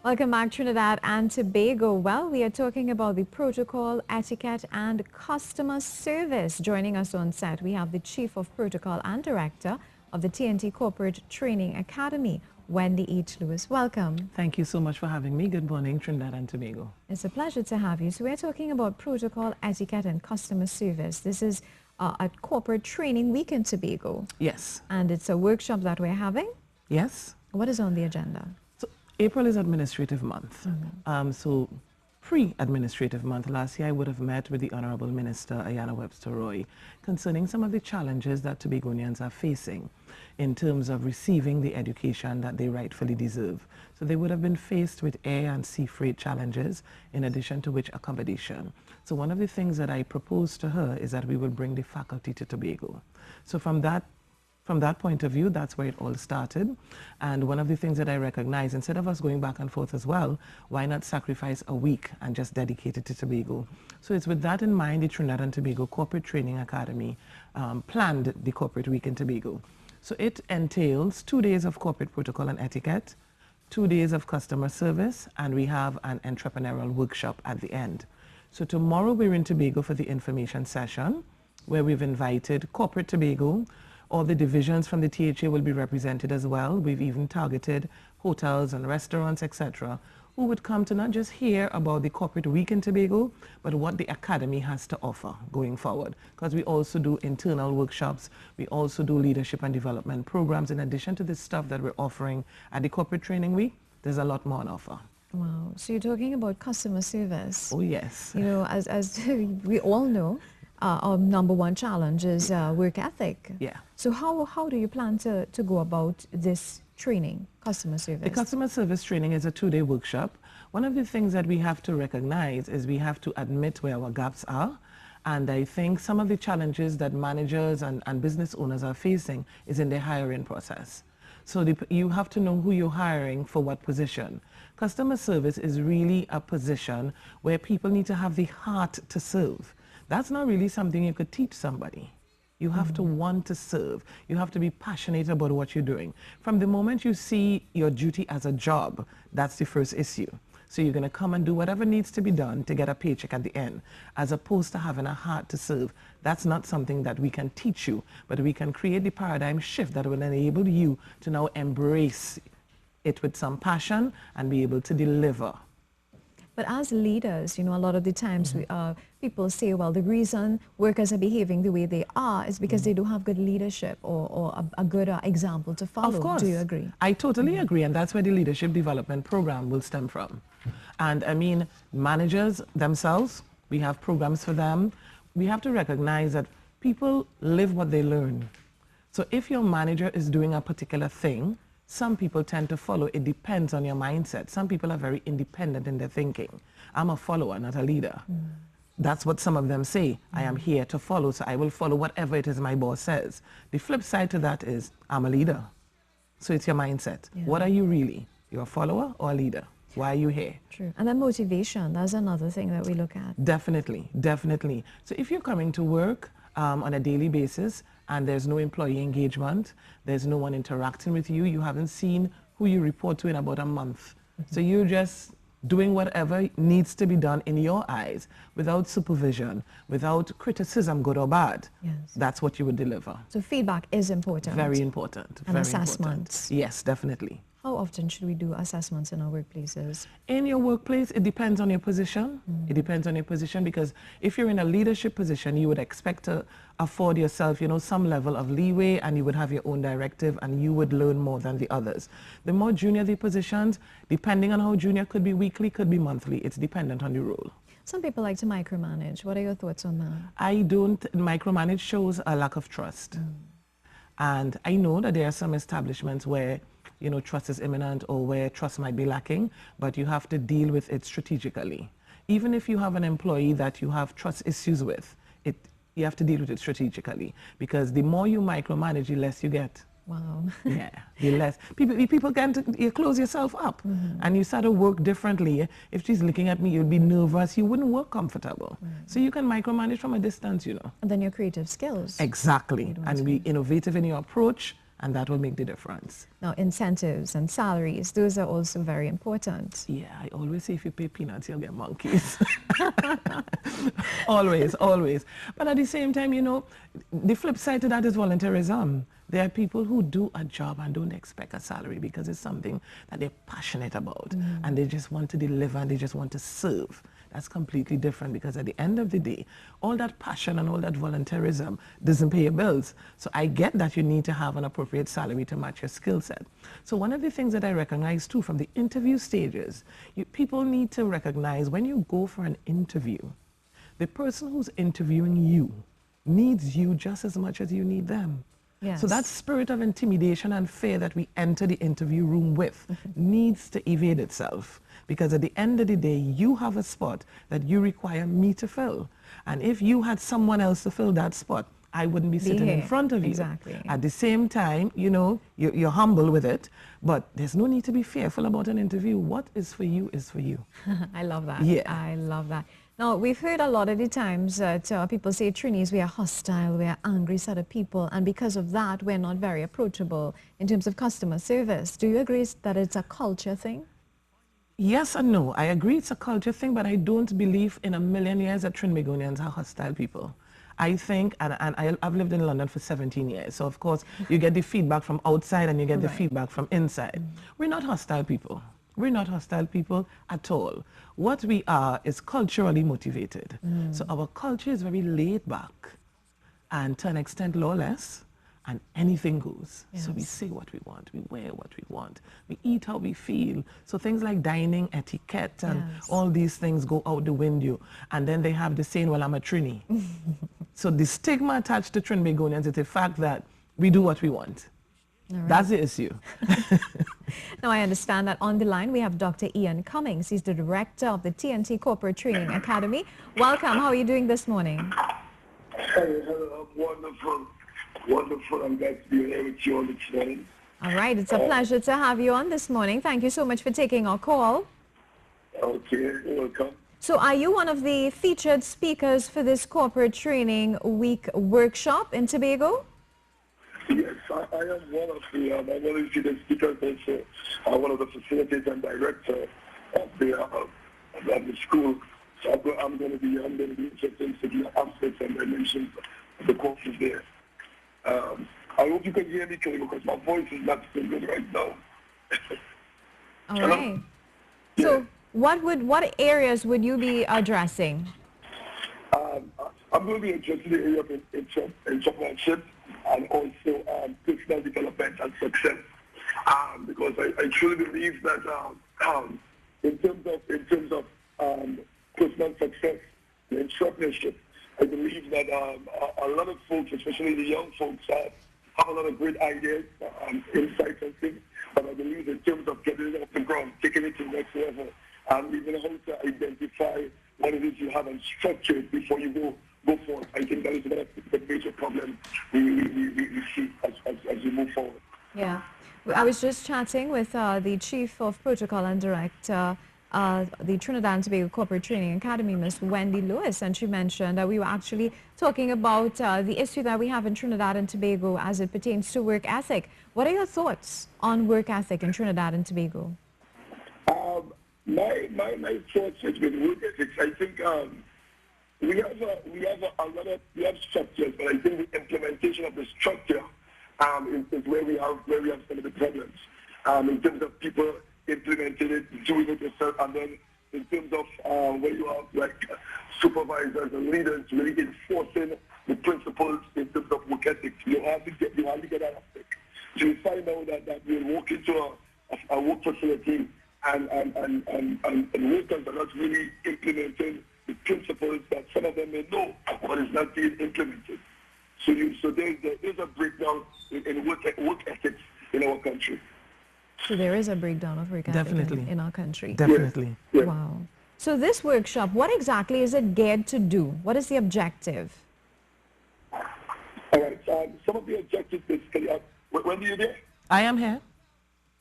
Welcome back, Trinidad and Tobago. Well, we are talking about the protocol, etiquette, and customer service. Joining us on set, we have the Chief of Protocol and Director of the TNT Corporate Training Academy, Wendy H. Lewis. Welcome. Thank you so much for having me. Good morning, Trinidad and Tobago. It's a pleasure to have you. So we're talking about protocol, etiquette, and customer service. This is a corporate training week in Tobago. Yes. And it's a workshop that we're having. Yes. What is on the agenda? So April is administrative month. So pre-administrative month, last year I would have met with the Honorable Minister Ayanna Webster Roy concerning some of the challenges that Tobagonians are facing in terms of receiving the education that they rightfully deserve. So they would have been faced with air and sea freight challenges, in addition to which accommodation. So one of the things that I proposed to her is that we will bring the faculty to Tobago. So from that point of view, that's where it all started. And one of the things that I recognize, instead of us going back and forth as well, why not sacrifice a week and just dedicate it to Tobago? So it's with that in mind, the Trinidad and Tobago Corporate Training Academy planned the Corporate Week in Tobago. So it entails 2 days of corporate protocol and etiquette, 2 days of customer service, and we have an entrepreneurial workshop at the end. So tomorrow we're in Tobago for the information session, where we've invited corporate Tobago. All the divisions from the THA will be represented as well. We've even targeted hotels and restaurants, etc., who would come to not just hear about the corporate week in Tobago, but what the academy has to offer going forward. Because we also do internal workshops, we also do leadership and development programs. In addition to the stuff that we're offering at the corporate training week, there's a lot more on offer. Wow. So you're talking about customer service. Oh, yes. You know, as we all know, our number one challenge is work ethic. Yeah. So how do you plan to go about this training, customer service? The customer service training is a 2-day workshop. One of the things that we have to recognize is we have to admit where our gaps are. And I think some of the challenges that managers and business owners are facing is in their hiring process. So you have to know who you're hiring for what position. Customer service is really a position where people need to have the heart to serve. That's not really something you could teach somebody. You have to want to serve. You have to be passionate about what you're doing. From the moment you see your duty as a job, that's the first issue. So you're going to come and do whatever needs to be done to get a paycheck at the end, as opposed to having a heart to serve. That's not something that we can teach you, but we can create the paradigm shift that will enable you to now embrace it with some passion and be able to deliver. But as leaders, you know, a lot of the times people say, well, the reason workers are behaving the way they are is because they don't have good leadership or a good example to follow. Of course. Do you agree? I totally agree, and that's where the leadership development program will stem from. And I mean, managers themselves, we have programs for them. We have to recognize that people live what they learn. So if your manager is doing a particular thing, some people tend to follow. It depends on your mindset. Some people are very independent in their thinking. I'm a follower, not a leader. That's what some of them say. I am here to follow, so I will follow whatever it is my boss says. The flip side to that is, I'm a leader. So it's your mindset. Yeah. What are you really? You're a follower or a leader? Why are you here? True. And then motivation, that's another thing that we look at. Definitely, definitely. So if you're coming to work on a daily basis and there's no employee engagement, there's no one interacting with you, you haven't seen who you report to in about a month. So you're just doing whatever needs to be done in your eyes without supervision, without criticism, good or bad. Yes. That's what you would deliver. So feedback is important. Very important. And very assessments. Important. Yes, definitely. How often should we do assessments in our workplaces? In your workplace, it depends on your position. It depends on your position, because if you're in a leadership position, you would expect to afford yourself, you know, some level of leeway, and you would have your own directive and you would learn more than the others. The more junior the positions, depending on how junior, could be weekly, could be monthly. It's dependent on the role. Some people like to micromanage. What are your thoughts on that? I don't. Micromanage shows a lack of trust. And I know that there are some establishments where, you know, trust is imminent or where trust might be lacking, but you have to deal with it strategically. Even if you have an employee that you have trust issues with, you have to deal with it strategically, because the more you micromanage, the less you get. Wow. Yeah, the less. People you close yourself up and you start to work differently. If she's looking at me, you'd be nervous, you wouldn't work comfortable. So you can micromanage from a distance, you know. And then your creative skills. Exactly. And be innovative in your approach and that will make the difference. Now, incentives and salaries, those are also very important. Yeah, I always say if you pay peanuts, you'll get monkeys. Always, always. But at the same time, you know, the flip side to that is volunteerism. There are people who do a job and don't expect a salary because it's something that they're passionate about and they just want to deliver and they just want to serve. That's completely different because at the end of the day, all that passion and all that volunteerism doesn't pay your bills. So I get that you need to have an appropriate salary to match your skill set. So one of the things that I recognize too from the interview stages, people need to recognize when you go for an interview, the person who's interviewing you needs you just as much as you need them. Yes. So that spirit of intimidation and fear that we enter the interview room with needs to evade itself. Because at the end of the day, you have a spot that you require me to fill. And if you had someone else to fill that spot, I wouldn't be sitting in front of you. Exactly. At the same time, you know, you're humble with it, but there's no need to be fearful about an interview. What is for you is for you. I love that. Yeah. I love that. Now, we've heard a lot of the times that people say trainees, we are hostile, we are angry set of people, and because of that, we're not very approachable in terms of customer service. Do you agree that it's a culture thing? Yes and no. I agree it's a culture thing, but I don't believe in a million years that Trinbagonians are hostile people. I think, and I've lived in London for 17 years, so of course you get the feedback from outside and you get the feedback from inside. We're not hostile people. We're not hostile people at all. What we are is culturally motivated. So our culture is very laid back and to an extent lawless, and anything goes. Yes. So we say what we want, we wear what we want, we eat how we feel. So things like dining etiquette and all these things go out the window. And then they have the saying, well, I'm a Trini. So the stigma attached to Trinbagonians is the fact that we do what we want. Right. That's the issue. Now, I understand that on the line we have Dr. Ian Cummings. He's the director of the TNT Corporate Training Academy. Welcome. How are you doing this morning? Hello, I'm wonderful. Wonderful. I'm glad to be here with you on this morning. All right. It's a pleasure to have you on this morning. Thank you so much for taking our call. Okay, you're welcome. So are you one of the featured speakers for this Corporate Training Week workshop in Tobago? Yes, I am one of the speakers also. I'm one of the facilitators and director of the school. So I'm going to be interested in certain aspects and dimensions of the courses there. I hope you can hear me clearly because my voice is not so good right now. All right. So what areas would you be addressing? I'm going to be addressing the area of entrepreneurship and also personal development and success. Because I truly believe that in terms of personal success, the entrepreneurship, I believe that a lot of folks, especially the young folks, have a lot of great ideas, insights and things, but I believe in terms of getting it off the ground, taking it to the next level, and even how to identify what it is you have and structure it before you go forward. I think that is one of the major problems we see as we move forward. Yeah. I was just chatting with the Chief of Protocol and Director the Trinidad and Tobago Corporate Training Academy, Ms. Wendy Lewis, and she mentioned that we were actually talking about the issue that we have in Trinidad and Tobago as it pertains to work ethic. What are your thoughts on work ethic in Trinidad and Tobago? My thoughts with work ethics, I think we have structures, but I think the implementation of the structure is where we have some of the problems in terms of people implementing it, doing it yourself, and then in terms of where you have like supervisors and leaders really enforcing the principles in terms of work ethics. You hardly get that aspect. So you find out that you walk into a work facility and workers are not really implementing the principles that some of them may know, but it's not being implemented. So there's a breakdown in work ethics in our country. So there is a breakdown of work ethic in our country. Definitely. Yes. Wow. So this workshop, what exactly is it geared to do? What is the objective? All right. Some of the objectives basically are, when do you there? I am here.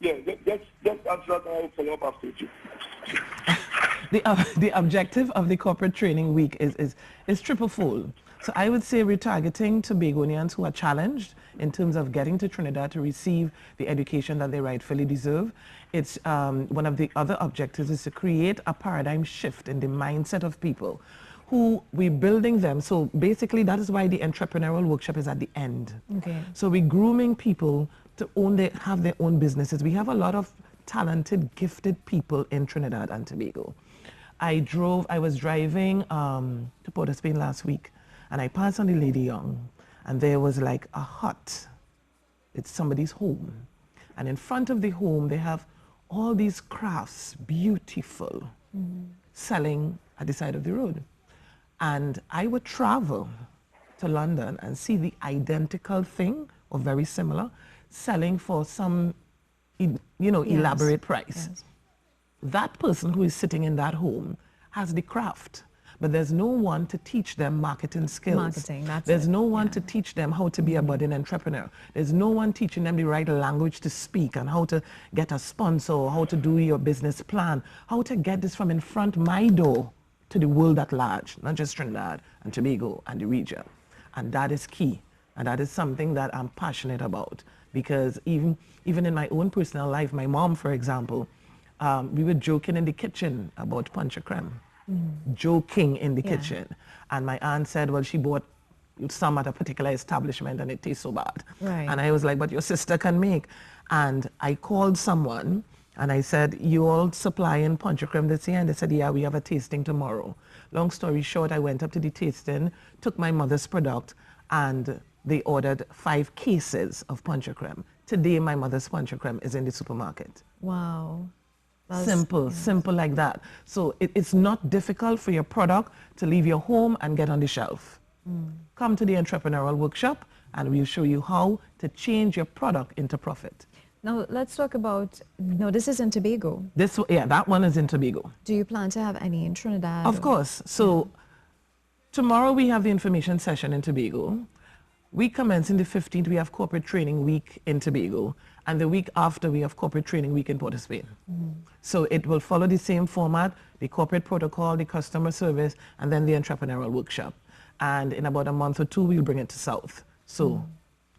Yeah, just answer that and I'll follow up after you. The objective of the Corporate Training Week is triple-fold. So I would say retargeting Tobagonians who are challenged in terms of getting to Trinidad to receive the education that they rightfully deserve. It's one of the other objectives is to create a paradigm shift in the mindset of people who we're building them. So basically that is why the entrepreneurial workshop is at the end. Okay. So we're grooming people to have their own businesses. We have a lot of talented, gifted people in Trinidad and Tobago. I was driving to Port of Spain last week, and I passed on the Lady Young, and there was like a hut. It's somebody's home. And in front of the home, they have all these crafts, beautiful, selling at the side of the road. And I would travel to London and see the identical thing, or very similar, selling for some, elaborate price. Yes. That person who is sitting in that home has the craft, but there's no one to teach them marketing skills. Marketing, that's There's it. no one Yeah. to teach them how to be a budding entrepreneur. There's no one teaching them the right language to speak and how to get a sponsor, how to do your business plan, how to get this from in front my door to the world at large, not just Trinidad and Tobago and the region. And that is key. And that is something that I'm passionate about, because even in my own personal life, my mom, for example, we were joking in the kitchen about punch creme. Joking in the kitchen. And my aunt said, well, she bought some at a particular establishment and it tastes so bad. Right. And I was like, but your sister can make. And I called someone and I said, you all supplying punch creme this year? And they said, yeah, we have a tasting tomorrow. Long story short, I went up to the tasting, took my mother's product, and they ordered 5 cases of punch creme. Today, my mother's punch creme is in the supermarket. Wow. That's- Simple like that. So it's not difficult for your product to leave your home and get on the shelf. Come to the entrepreneurial workshop and we'll show you how to change your product into profit. Now, let's talk about, no, this is in Tobago. That one is in Tobago. Do you plan to have any in Trinidad? Of course. So tomorrow we have the information session in Tobago. We commence in the 15th, we have corporate training week in Tobago. And the week after, we have corporate training week in Port of Spain. So it will follow the same format, the corporate protocol, the customer service, and then the entrepreneurial workshop. And in about a month or 2, we'll bring it to South. So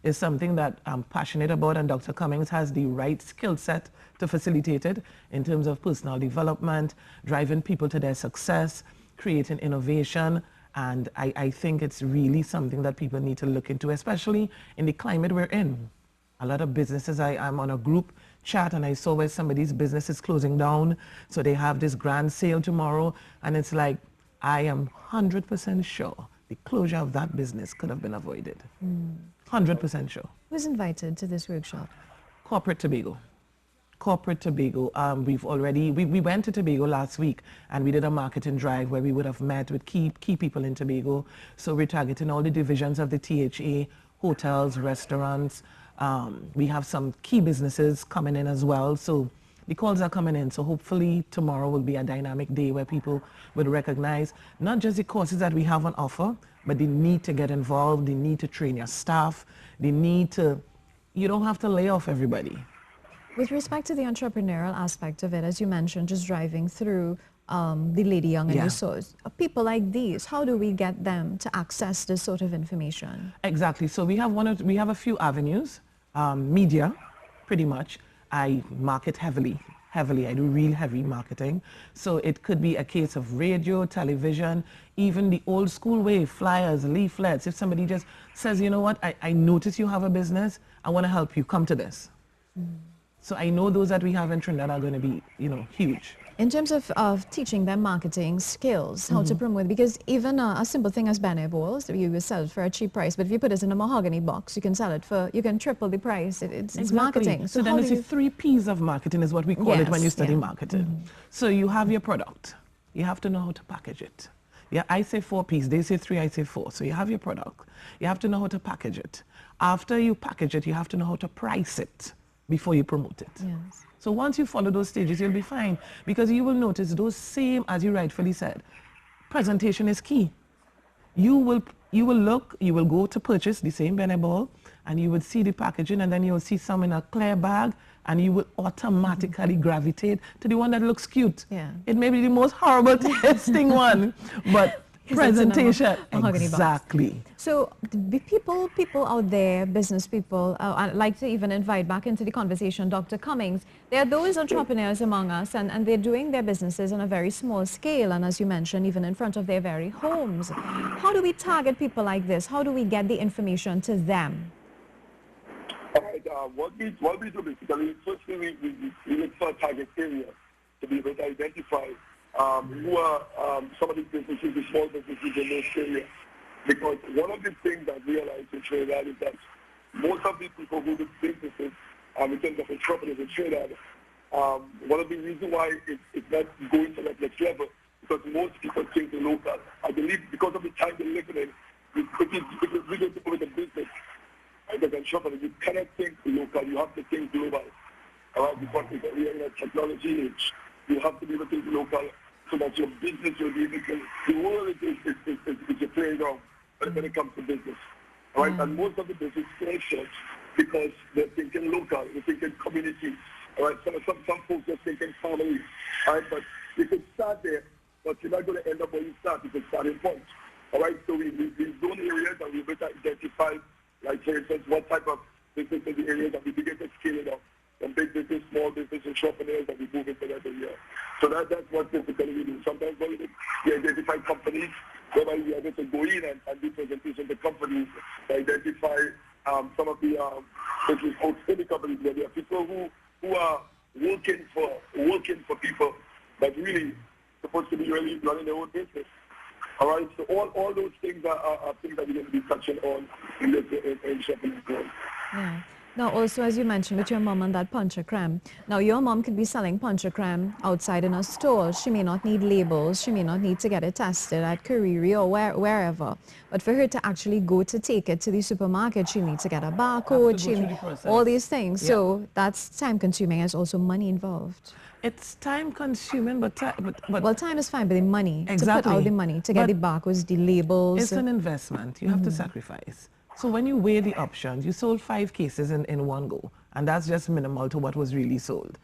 it's something that I'm passionate about, and Dr. Cummings has the right skill set to facilitate it in terms of personal development, driving people to their success, creating innovation. And I think it's really something that people need to look into, especially in the climate we're in. A lot of businesses, I'm on a group chat and I saw where somebody's business is closing down. So they have this grand sale tomorrow. And it's like, I am 100% sure the closure of that business could have been avoided. 100% sure. Who's invited to this workshop? Corporate Tobago. Corporate Tobago. We went to Tobago last week and we did a marketing drive where we would have met with key people in Tobago. So we're targeting all the divisions of the THA, hotels, restaurants. We have some key businesses coming in as well. So the calls are coming in. So hopefully tomorrow will be a dynamic day where people would recognize not just the courses that we have on offer, but the need to get involved, the need to train your staff, the need to, you don't have to lay off everybody. With respect to the entrepreneurial aspect of it, as you mentioned, just driving through the Lady Young and Yeah. you saw people like these, how do we get them to access this sort of information? Exactly. So we have a few avenues. Media, pretty much. I market heavily. I do real heavy marketing. So it could be a case of radio, television, even the old school way, flyers, leaflets. If somebody just says, you know what, I notice you have a business, I want to help you, come to this. So I know those that we have in Trinidad are going to be, huge. In terms of teaching them marketing skills, how to promote, because even a simple thing as banner balls, you will sell it for a cheap price, but if you put it in a mahogany box, you can sell it for, you can triple the price. It's marketing. So then it's the 3 P's of marketing is what we call it when you Yes, study yeah. marketing. So you have your product. You have to know how to package it. Yeah, I say 4 P's, they say 3, I say 4. So you have your product. You have to know how to package it. After you package it, you have to know how to price it before you promote it. Yes. So once you follow those stages, you'll be fine, because you will notice those same, as you rightfully said, presentation is key. You will go to purchase the same Benny ball, and you would see the packaging, and then you'll see some in a clear bag, and you will automatically gravitate to the one that looks cute. Yeah. It may be the most horrible tasting one, but presentation. Mahogany box. Exactly. So the people out there, business people, I'd like to even invite back into the conversation Dr. Cummings. There are those entrepreneurs among us, and they're doing their businesses on a very small scale, and as you mentioned, even in front of their very homes. How do we target people like this? How do we get the information to them? All right, what we do basically, firstly, we look for a target area to be able to identify who are some of the businesses, the small businesses in those areas. Because one of the things that we realize in Trinidad is that most of the people who do businesses in terms of entrepreneurs in Trinidad, one of the reasons why it's not going to that next level, because most people think the local. I believe because of the time they're living in, if it's really to go with a business, as an entrepreneur, you cannot think local, you have to think global. Because we are in a technology age, you have to be able to think local so that your business will be able to, the world is a playground when it comes to business. All right? And most of the business fail short because they're thinking local, they're thinking community. All right? Some folks are thinking family. All right? But you can start there, but you're not going to end up where you start. It's a starting point. All right? So we zone areas and we better identify, like for instance, what type of business in the areas that we begin to scale it up. From big business, small business, entrepreneurs that we move into that area. So that's what typically we do. Sometimes we identify companies whereby we are able to go in and do presentations to companies to identify some of the business folks in the companies where there are people who are working for people, but really supposed to be really running their own business. All right, so all those things are things that we're going to be touching on in this entrepreneur growth. Yeah. Now, also, as you mentioned with your mom and that puncher creme, now your mom could be selling puncher creme outside in a store. She may not need labels. She may not need to get it tested at Kariri or wherever. But for her to actually go to take it to the supermarket, she needs to get a barcode, all these things. Yeah. So that's time consuming. There's also money involved. It's time consuming, but well, time is fine, but the money, exactly. to put out the money, to get the barcodes, the labels. It's an investment. You have to sacrifice. So when you weigh the options, you sold 5 cases in one go, and that's just minimal to what was really sold.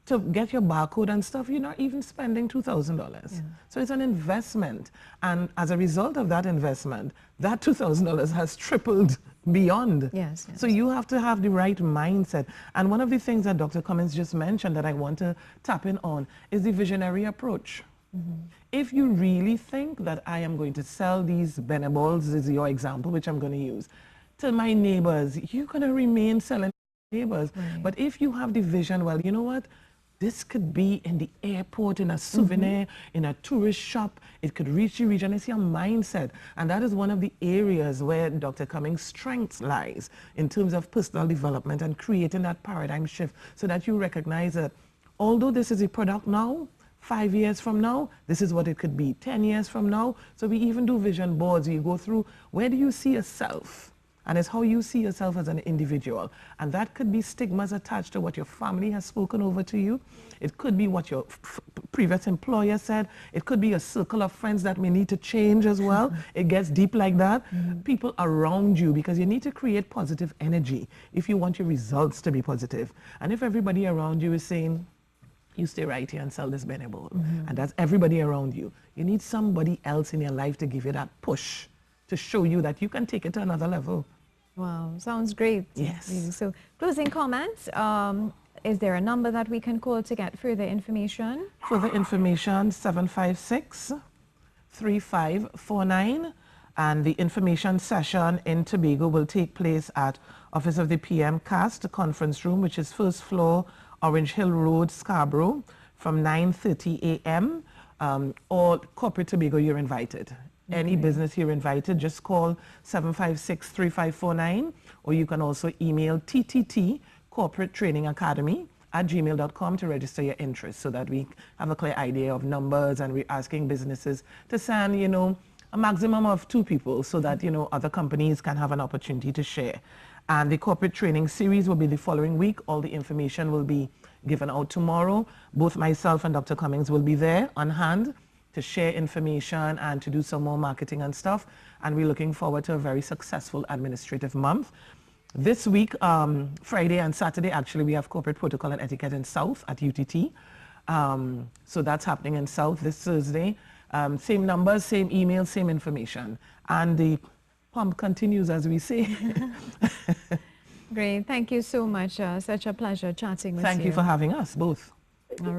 To get your barcode and stuff, you're not even spending $2,000. Yeah. So it's an investment. And as a result of that investment, that $2,000 has tripled beyond. Yes. So you have to have the right mindset. And one of the things that Dr. Cummings just mentioned that I want to tap in on is the visionary approach. If you really think that I am going to sell these Beneballs, is your example, which I'm going to use, to my neighbors, you're going to remain selling to neighbors. Right. But if you have the vision, well, you know what? This could be in the airport, in a souvenir, in a tourist shop. It could reach the region. It's your mindset. And that is one of the areas where Dr. Cummings' strength lies in terms of personal development and creating that paradigm shift so that you recognize that although this is a product now, 5 years from now, this is what it could be. 10 years from now. So we even do vision boards. You go through, where do you see yourself? And it's how you see yourself as an individual. And that could be stigmas attached to what your family has spoken over to you. It could be what your previous employer said. It could be a circle of friends that may need to change as well. It gets deep like that. People around you, because you need to create positive energy if you want your results to be positive. And if everybody around you is saying, you stay right here and sell this Beneball, and that's everybody around you, you need somebody else in your life to give you that push to show you that you can take it to another level. Wow, sounds great. Yes. So, closing comments, is there a number that we can call to get further information? Further information, 756-3549, and the information session in Tobago will take place at Office of the PM Cast Conference Room, which is first floor, Orange Hill Road, Scarborough, from 9:30 a.m. All corporate Tobago, you're invited. Okay. Any business you're invited, just call 756-3549, or you can also email TTT Corporate Training Academy @gmail.com to register your interest so that we have a clear idea of numbers, and we're asking businesses to send, you know, a maximum of 2 people so that, you know, other companies can have an opportunity to share. And the corporate training series will be the following week. All the information will be given out tomorrow. Both myself and Dr. Cummings will be there on hand to share information and to do some more marketing and stuff. And we're looking forward to a very successful administrative month. This week, Friday and Saturday, actually, we have corporate protocol and etiquette in South at UTT. So that's happening in South this Thursday. Same numbers, same email, same information. And the pump continues, as we say. Great. Thank you so much. Such a pleasure chatting with you. Thank you for having us both. All right.